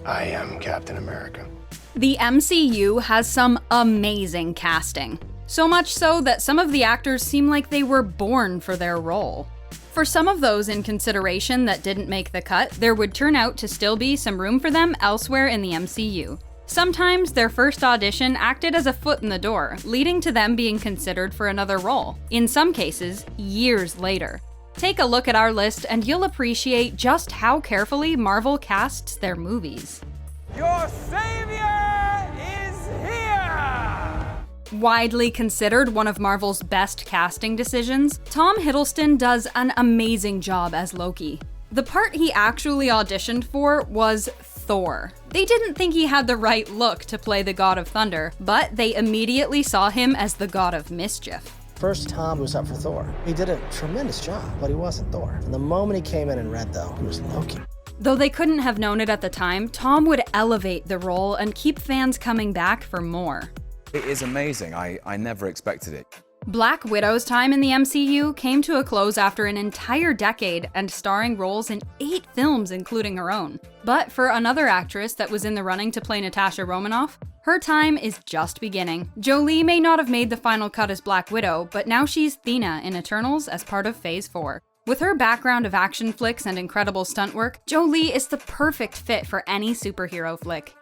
I am Captain America. The MCU has some amazing casting. So much so that some of the actors seem like they were born for their role. For some of those in consideration that didn't make the cut, there would turn out to still be some room for them elsewhere in the MCU. Sometimes their first audition acted as a foot in the door, leading to them being considered for another role, in some cases, years later. Take a look at our list and you'll appreciate just how carefully Marvel casts their movies. Your savior is here! Widely considered one of Marvel's best casting decisions, Tom Hiddleston does an amazing job as Loki. The part he actually auditioned for was Thor. They didn't think he had the right look to play the God of Thunder, but they immediately saw him as the God of Mischief. First, Tom was up for Thor. He did a tremendous job, but he wasn't Thor. And the moment he came in and read, though, he was Loki. Though they couldn't have known it at the time, Tom would elevate the role and keep fans coming back for more. It is amazing. I never expected it. Black Widow's time in the MCU came to a close after an entire decade and starring roles in 8 films, including her own. But for another actress that was in the running to play Natasha Romanoff, her time is just beginning. Jolie may not have made the final cut as Black Widow, but now she's Thena in Eternals as part of Phase 4. With her background of action flicks and incredible stunt work, Jolie is the perfect fit for any superhero flick.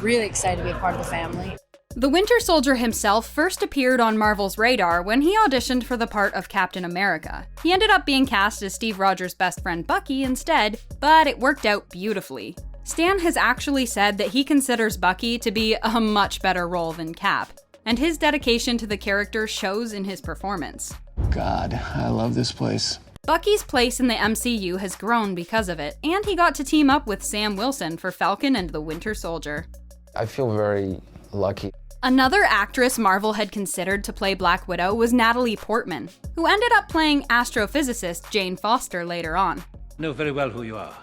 Really excited to be a part of the family. The Winter Soldier himself first appeared on Marvel's radar when he auditioned for the part of Captain America. He ended up being cast as Steve Rogers' best friend Bucky instead, but it worked out beautifully. Stan has actually said that he considers Bucky to be a much better role than Cap, and his dedication to the character shows in his performance. God, I love this place. Bucky's place in the MCU has grown because of it, and he got to team up with Sam Wilson for Falcon and the Winter Soldier. I feel very lucky. Another actress Marvel had considered to play Black Widow was Natalie Portman, who ended up playing astrophysicist Jane Foster later on. I know very well who you are.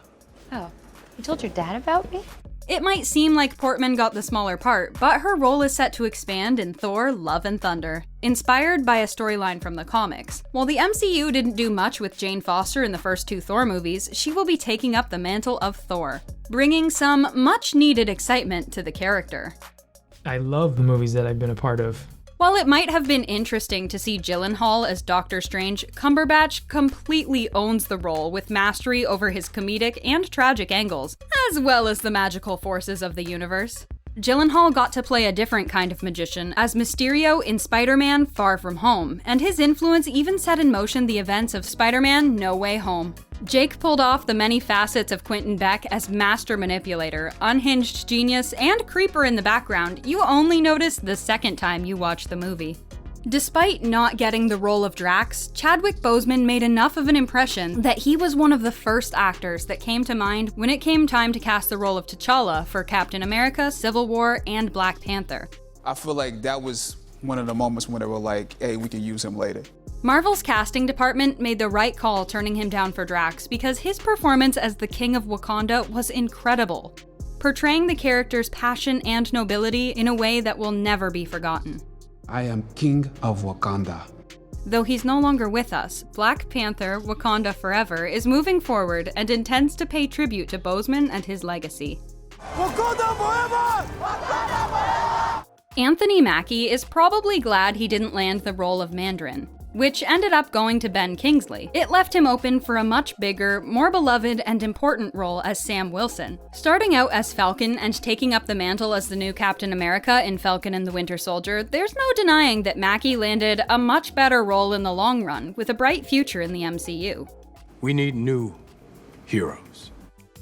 Oh, you told your dad about me? It might seem like Portman got the smaller part, but her role is set to expand in Thor: Love and Thunder, inspired by a storyline from the comics. While the MCU didn't do much with Jane Foster in the first 2 Thor movies, she will be taking up the mantle of Thor, bringing some much-needed excitement to the character. I love the movies that I've been a part of. While it might have been interesting to see Gyllenhaal as Doctor Strange, Cumberbatch completely owns the role with mastery over his comedic and tragic angles, as well as the magical forces of the universe. Gyllenhaal got to play a different kind of magician as Mysterio in Spider-Man: Far From Home, and his influence even set in motion the events of Spider-Man: No Way Home. Jake pulled off the many facets of Quentin Beck as master manipulator, unhinged genius, and creeper in the background you only notice the second time you watch the movie. Despite not getting the role of Drax, Chadwick Boseman made enough of an impression that he was one of the first actors that came to mind when it came time to cast the role of T'Challa for Captain America, Civil War, and Black Panther. I feel like that was one of the moments when they were like, hey, we can use him later. Marvel's casting department made the right call turning him down for Drax because his performance as the King of Wakanda was incredible, portraying the character's passion and nobility in a way that will never be forgotten. I am King of Wakanda. Though he's no longer with us, Black Panther: Wakanda Forever is moving forward and intends to pay tribute to Boseman and his legacy. Wakanda forever! Wakanda forever! Anthony Mackie is probably glad he didn't land the role of Mandarin, which ended up going to Ben Kingsley. It left him open for a much bigger, more beloved and important role as Sam Wilson. Starting out as Falcon and taking up the mantle as the new Captain America in Falcon and the Winter Soldier, there's no denying that Mackie landed a much better role in the long run, with a bright future in the MCU. We need new heroes.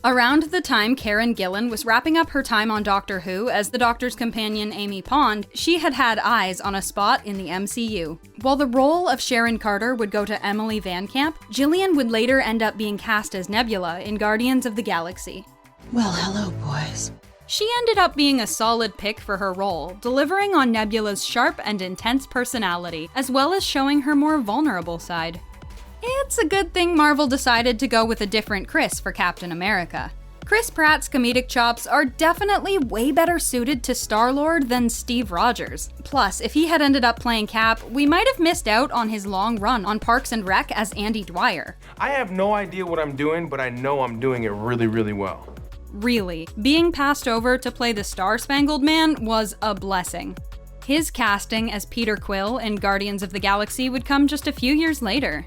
Around the time Karen Gillan was wrapping up her time on Doctor Who as the Doctor's companion Amy Pond, she had eyes on a spot in the MCU. While the role of Sharon Carter would go to Emily Van Camp, Gillian would later end up being cast as Nebula in Guardians of the Galaxy. Well, hello, boys. She ended up being a solid pick for her role, delivering on Nebula's sharp and intense personality, as well as showing her more vulnerable side. It's a good thing Marvel decided to go with a different Chris for Captain America. Chris Pratt's comedic chops are definitely way better suited to Star-Lord than Steve Rogers. Plus, if he had ended up playing Cap, we might have missed out on his long run on Parks and Rec as Andy Dwyer. I have no idea what I'm doing, but I know I'm doing it really, really well. really, being passed over to play the Star-Spangled Man was a blessing. His casting as Peter Quill in Guardians of the Galaxy would come just a few years later.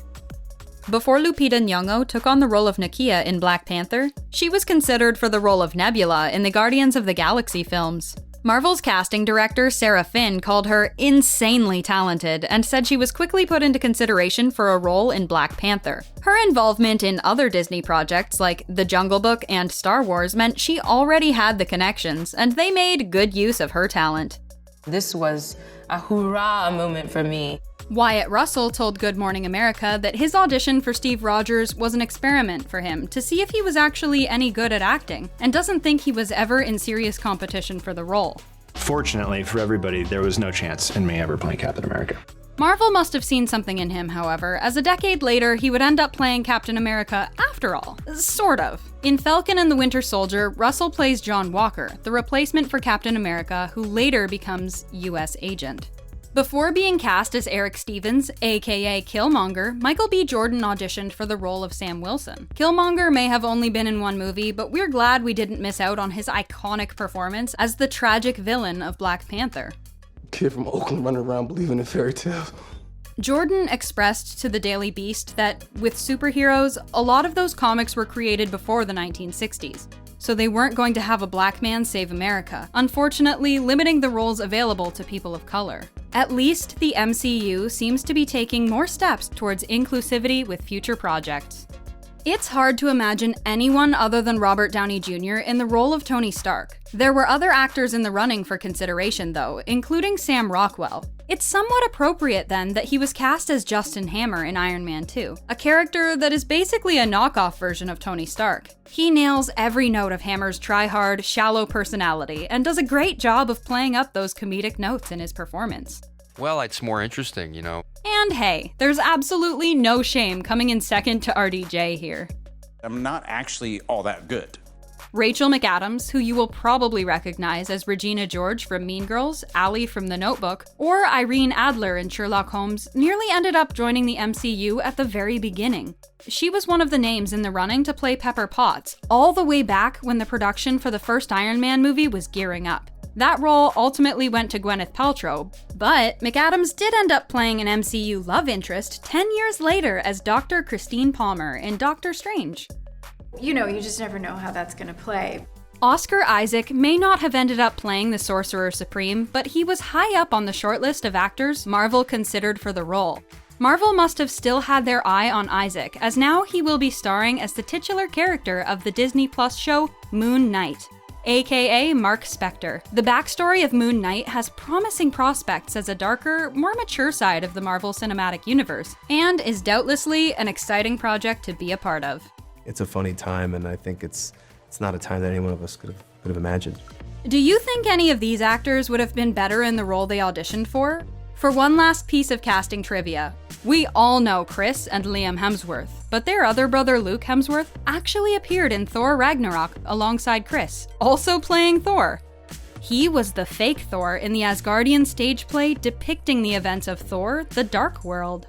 Before Lupita Nyong'o took on the role of Nakia in Black Panther, she was considered for the role of Nebula in the Guardians of the Galaxy films. Marvel's casting director Sarah Finn called her insanely talented and said she was quickly put into consideration for a role in Black Panther. Her involvement in other Disney projects like The Jungle Book and Star Wars meant she already had the connections, and they made good use of her talent. This was a hoorah moment for me. Wyatt Russel told Good Morning America that his audition for Steve Rogers was an experiment for him to see if he was actually any good at acting, and doesn't think he was ever in serious competition for the role. Fortunately for everybody, there was no chance in me ever playing Captain America. Marvel must have seen something in him, however, as a decade later he would end up playing Captain America after all. Sort of. In Falcon and the Winter Soldier, Russell plays John Walker, the replacement for Captain America who later becomes US agent. Before being cast as Eric Stevens, aka Killmonger, Michael B. Jordan auditioned for the role of Sam Wilson. Killmonger may have only been in one movie, but we're glad we didn't miss out on his iconic performance as the tragic villain of Black Panther. Kid from Oakland running around believing in fairy tales. Jordan expressed to the Daily Beast that, with superheroes, a lot of those comics were created before the 1960s. So they weren't going to have a black man save America, unfortunately limiting the roles available to people of color. At least the MCU seems to be taking more steps towards inclusivity with future projects. It's hard to imagine anyone other than Robert Downey Jr. in the role of Tony Stark. There were other actors in the running for consideration though, including Sam Rockwell. It's somewhat appropriate then that he was cast as Justin Hammer in Iron Man 2, a character that is basically a knockoff version of Tony Stark. He nails every note of Hammer's try-hard, shallow personality, and does a great job of playing up those comedic notes in his performance. Well, it's more interesting, you know. And hey, there's absolutely no shame coming in second to RDJ here. I'm not actually all that good. Rachel McAdams, who you will probably recognize as Regina George from Mean Girls, Allie from The Notebook, or Irene Adler in Sherlock Holmes, nearly ended up joining the MCU at the very beginning. She was one of the names in the running to play Pepper Potts, all the way back when the production for the first Iron Man movie was gearing up. That role ultimately went to Gwyneth Paltrow, but McAdams did end up playing an MCU love interest 10 years later as Dr. Christine Palmer in Doctor Strange. You know, you just never know how that's gonna play. Oscar Isaac may not have ended up playing the Sorcerer Supreme, but he was high up on the shortlist of actors Marvel considered for the role. Marvel must have still had their eye on Isaac, as now he will be starring as the titular character of the Disney Plus show Moon Knight, aka Mark Spector. The backstory of Moon Knight has promising prospects as a darker, more mature side of the Marvel Cinematic Universe, and is doubtlessly an exciting project to be a part of. It's a funny time, and I think it's not a time that any one of us could have imagined. Do you think any of these actors would have been better in the role they auditioned for? For one last piece of casting trivia, we all know Chris and Liam Hemsworth, but their other brother Luke Hemsworth actually appeared in Thor Ragnarok alongside Chris, also playing Thor. He was the fake Thor in the Asgardian stage play depicting the events of Thor: The Dark World.